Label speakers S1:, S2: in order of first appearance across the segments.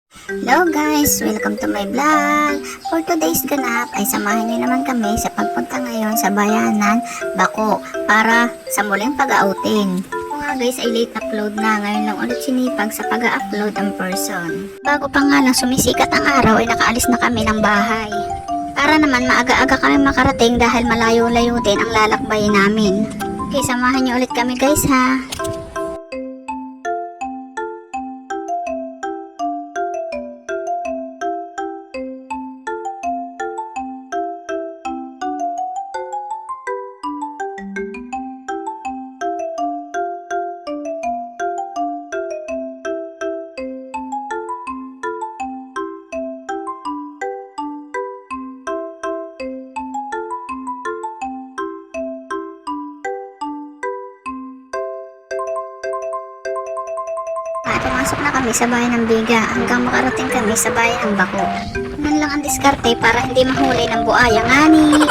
S1: Hello guys! Welcome to my vlog! For today's ganap ay samahan niyo naman kami sa pagpunta ngayon sa bayanan, Bako para sa muling pag-outing. Mga guys ay late upload na, ngayon lang ulit sinipag sa pag-upload ang person. Bago pa nga lang sumisikat ang araw ay nakaalis na kami ng bahay. Para naman maaga-aga kami makarating dahil malayo-layo din ang lalakbayin namin. Okay, samahan niyo ulit kami guys ha! Pumasok na kami sa bayan ng Biga hanggang makarating kami sa bayan ng Bako. Ganun lang ang diskarte para hindi mahuli ng buaya ngani.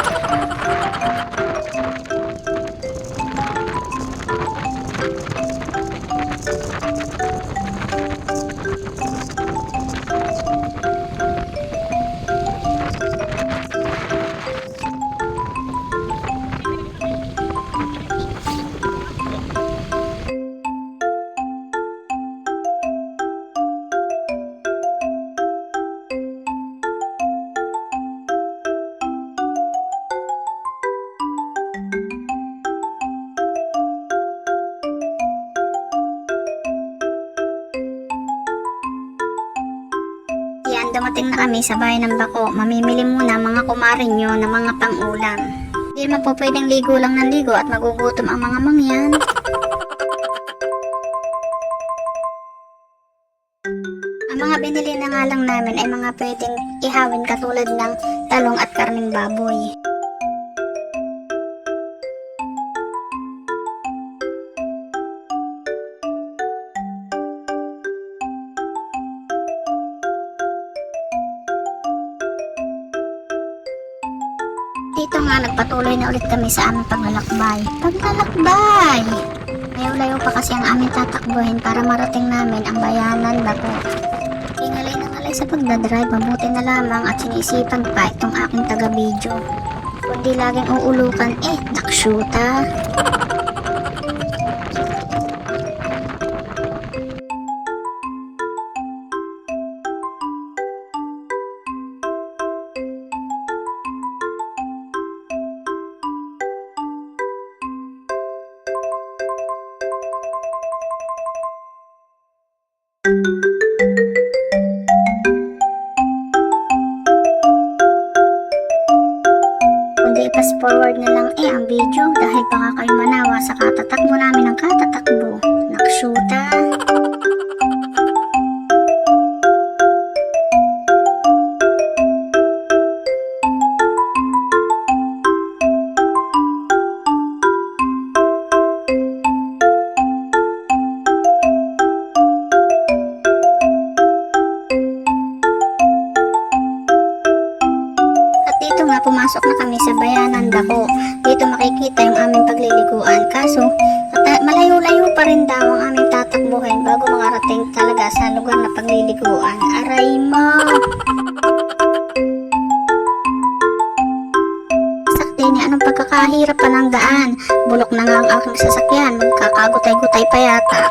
S1: Yan, dumating na kami sa bayan ng Bako. Mamimili muna mga kumarin nyo ng mga pang-ulam. Hindi naman po pwedeng ligo lang ng ligo at magugutom ang mga mangyan. Ang mga binili na nga lang namin ay mga pwedeng ihawin katulad ng talong at karning baboy. Dito nga nagpatuloy na ulit kami sa aming paglalakbay. Paglalakbay! Layo-layo pa kasi ang aming tatakbuhin para marating namin ang bayanan Bako. Ingalay na ngalay sa pagdadrive, mabuti na lamang at sinisipan pa itong aking taga-video. Kundi laging uulukan, naksyuta. Kundi i-fast forward na lang ang video dahil baka kayo manawa sa katatakbo namin ng katatakbo. Naksyuta. Pumasok na kami sa bayanan Bako. Dito makikita yung aming pagliliguan. Kaso, malayo-layo pa rin daw ang aming tatakbuhin bago makarating talaga sa lugar na pagliliguan. Aray mo! Sakti ni anong pagkakahirap pa ng daan. Bulok na nga ang aking sasakyan. Magkakagutay-gutay pa yata.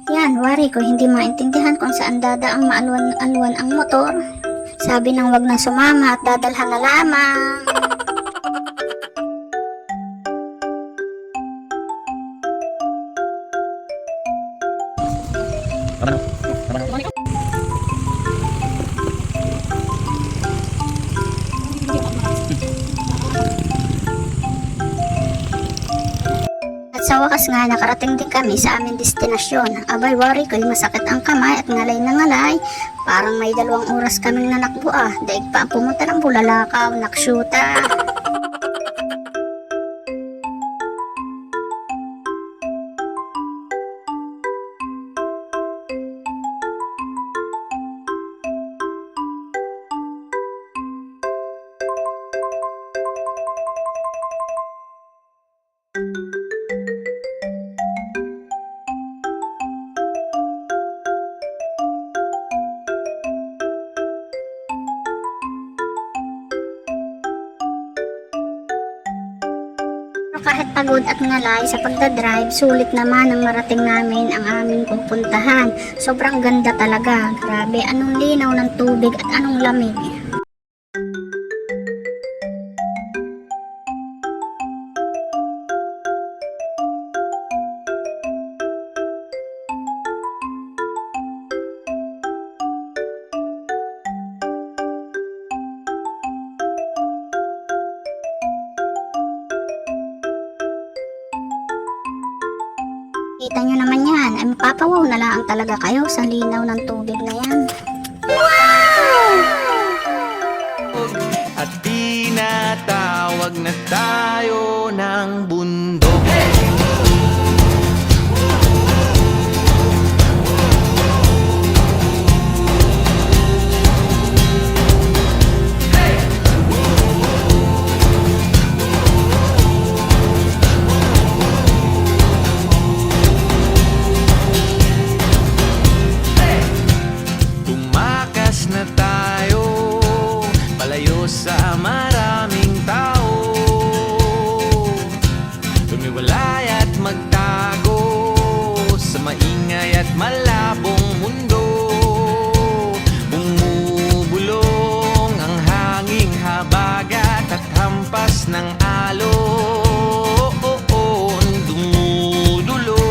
S1: Yan, wari ko hindi maintindihan kung saan dadaang maalwan-alwan ang motor. Sabi nang wag na sumama at dadalhan na lamang. Sa wakas nga, nakarating din kami sa aming destinasyon. Abay, wari ko'y masakit ang kamay at ngalay na ngalay. Parang may 2 oras kaming nanakbo Daig pa ang pumunta ng Bulalakaw, naksyuta. kahit pagod at ngalay sa pagdadrive, sulit naman ang marating namin ang aming pupuntahan. Sobrang ganda talaga. Grabe, anong linaw ng tubig at anong lamig. Kita nyo naman yan, ay mapapawaw na lang talaga kayo sa linaw ng tubig na yan.
S2: At tinatawag na tayo ng bundok. Tumakas na tayo palayo sa maraming tao, tumiwalay at magtago sa maingay at malabong mundo. Bumubulong ang hanging habagat at hampas ng alon, dumudulog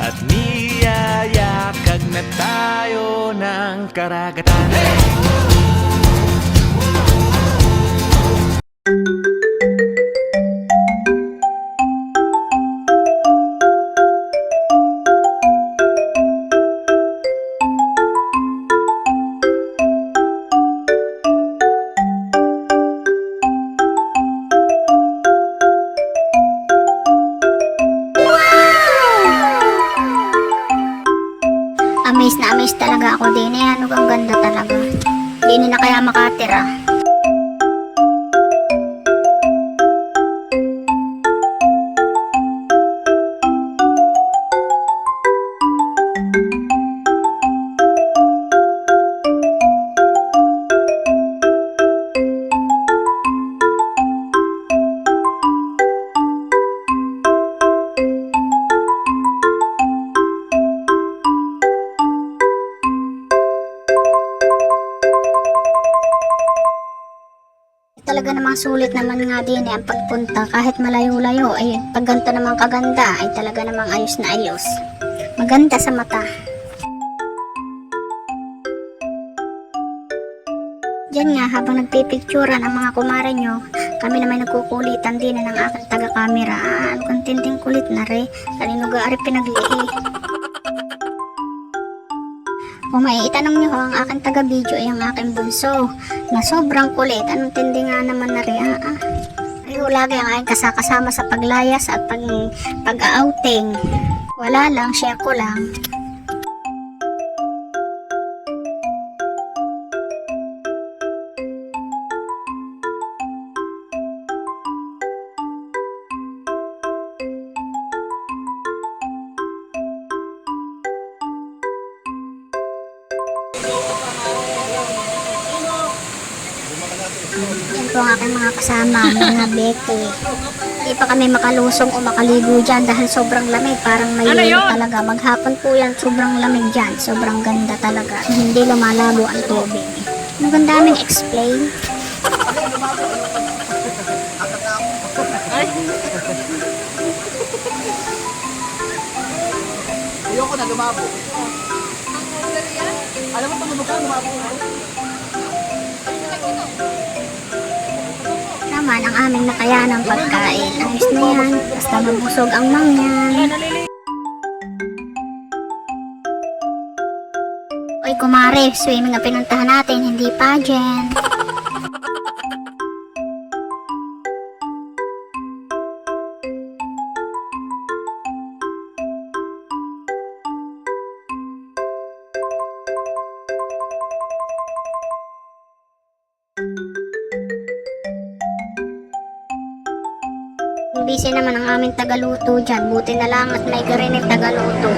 S2: at niyayakag na tayo ng karagatan.
S1: Amaze na amaze talaga ako din. Ano ang ganda talaga. Hindi na kaya makatira. Talaga namang sulit naman nga din ang pagpunta kahit malayo-layo ay pag ganito namang kaganda ay talaga namang ayos na ayos. Maganda sa mata. Diyan nga habang nagpipicturan ang mga kumare nyo, kami naman nagkukulitan din ng aking taga-camera. Ano kang tinting kulit na re, kanino gaari pinaglihi. Kung may itanong nyo ho, ang aking taga-video ay ang aking bunso na sobrang kulit. Anong tindi nga naman na rin. Pareho lagi ang aking kasama sa paglayas at pag-outing. Wala lang, share ko lang. Yan po ang aking mga kasama, mga Becky. Hindi pa kami makalusong o makaligo dyan dahil sobrang lamig. Parang may yelo talaga. Maghapon po yan, sobrang lamig dyan. Sobrang ganda talaga. Hindi lumalabo ang tubig. Ang ganda aming explain.
S3: Ayoko na lumabo. Alam mo, tumunog ka, lumabo.
S1: Naman ang aming nakayanang pagkain. Ayos na yan. Basta mabusog ang mangyan. Uy kumare, swimming ang pinuntahan natin, hindi pageant. busy naman ang aming tagaluto dyan. Buti na lang at may garinig tagaluto.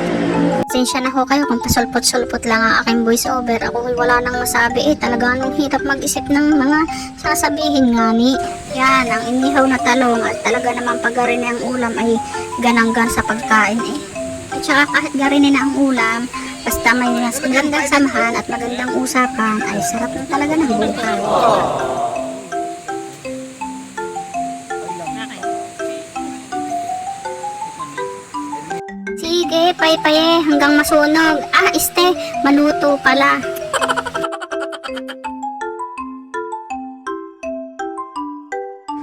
S1: Sensya na ho kayo kung pasulpot-sulpot lang ang aking voice over. Ako wala nang masabi talaga nung hirap mag-isip ng mga sasabihin nga ni. Yan, ang inihaw na talong at talaga naman pag garini ang ulam ay gananggan sa pagkain At saka kahit garini na ang ulam, basta may magandang samahan at magandang usapan ay sarap na talaga ng buhay. Sige, pay-paye hanggang masunog. Maluto pala.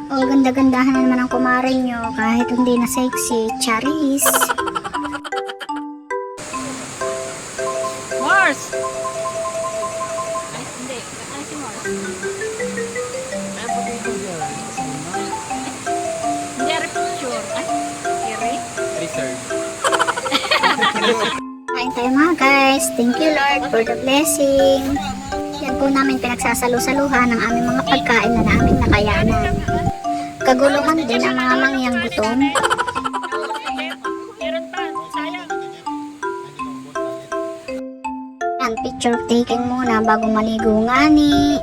S1: O, ganda-gandahan na naman ang kumare nyo kahit hindi na sexy. Charis.
S4: Mars! Ay, hindi. Ay, si Mars. Hindi, ari picture. Ay, Kiri?
S1: Kain tayo mga guys. Thank you Lord for the blessing. Yan po namin pinagsasalu-saluhan ng aming mga pagkain na namin nakayanan. Kaguluhan din ang mga mangyang gutom.
S4: Meron pa, sayang.
S1: Yan, picture taking muna bago maligo nga ni.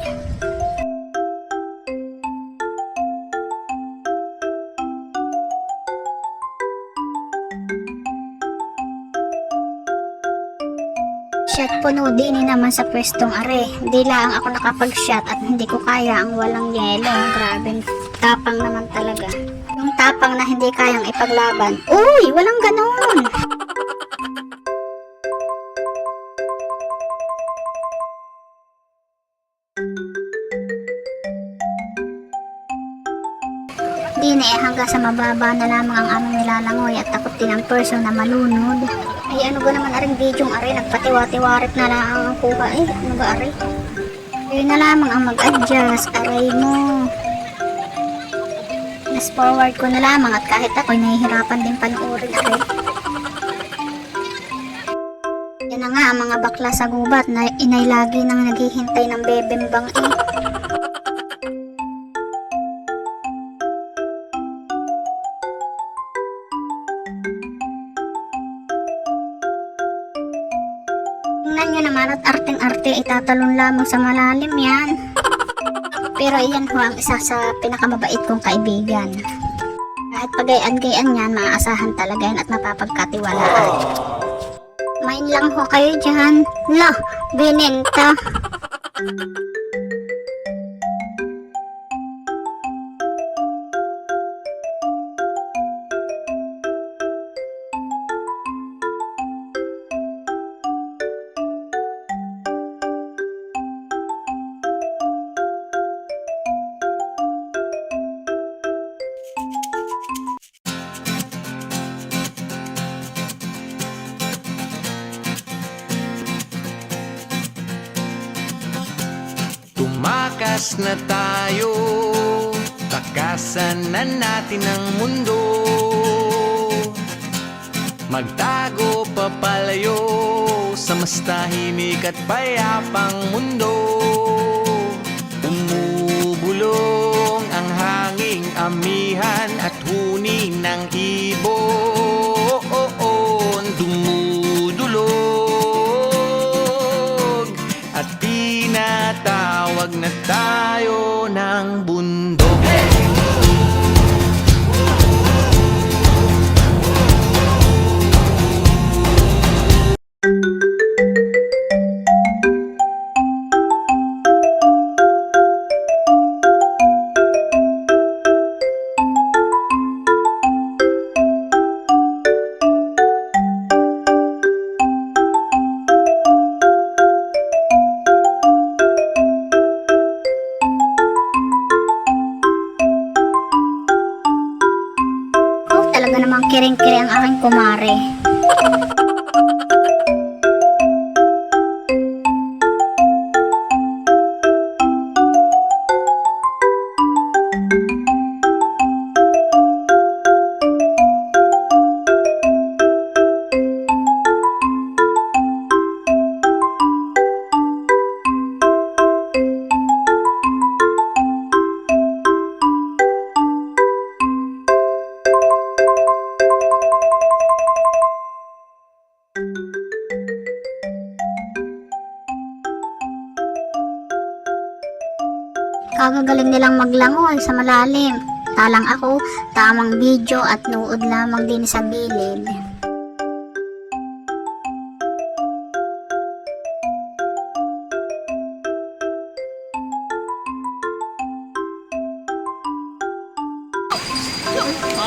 S1: Shot puno din naman sa pwestong are. Hindi lang ako nakapag-shot at hindi ko kaya ang walang yelo. Grabe, tapang naman talaga. Yung tapang na hindi kayang ipaglaban. Uy, walang ganon! Di na hanggang sa mababa na lamang ang aming nilalangoy at takot din ang person na malunod. Ay ano ba naman aring video are, nagpatiwa-tiwarit na lang ang kuha ano ba are? Yun na lamang ang mag-adjust, aray mo. Fast forward ko na lamang at kahit ako'y nahihirapan din panoorin aray. Yan na nga ang mga bakla sa gubat na inay lagi nang naghihintay ng bebembang Tingnan nyo naman at arteng-arte itatalon lamang sa malalim yan. Pero iyan ho ang isa sa pinakamabait kong kaibigan. Kahit pagayan-gayan yan, maaasahan talaga yan at mapapagkatiwalaan. Main lang ho kayo dyan. Lah, binenta.
S2: Tumakas na tayo, takasan na natin ang mundo. Magtago papalayo sa mas tahimik at payapang mundo. Umubulong ang hanging amihan at huni ng ibon. Dumudulog at tinatawag na tayo ng bundok.
S1: Talaga namang kiring-kiri ang aking kumare. Kagagaling nilang maglangoy sa malalim. Talang ako, tamang video at nuod lamang din sa bilid.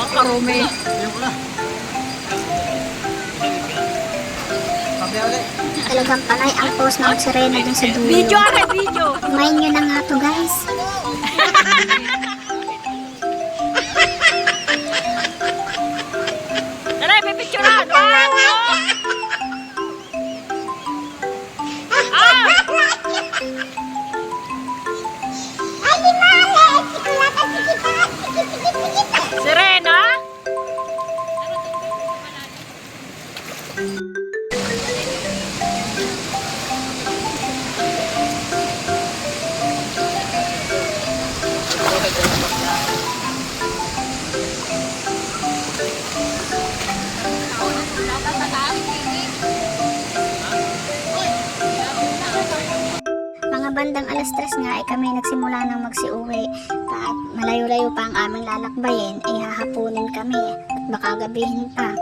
S4: Karumi.
S3: Ayoko na. Pabaya ulit.
S1: Talagang panay ang post ng sirena dun sa dulo.
S4: Video ate, video.
S1: Kumain nyo na nga to guys.
S4: Tara, may picturean. Wow! Ah! Serena?
S1: Mga bandang alas 3 nga ay kami nagsimula ng magsiuwi. At malayo-layo pa ang aming lalakbayin, ay hahapunin kami at baka gabihin pa.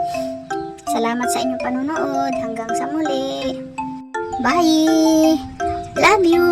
S1: Salamat sa inyong panunood. Hanggang sa muli. Bye! Love you!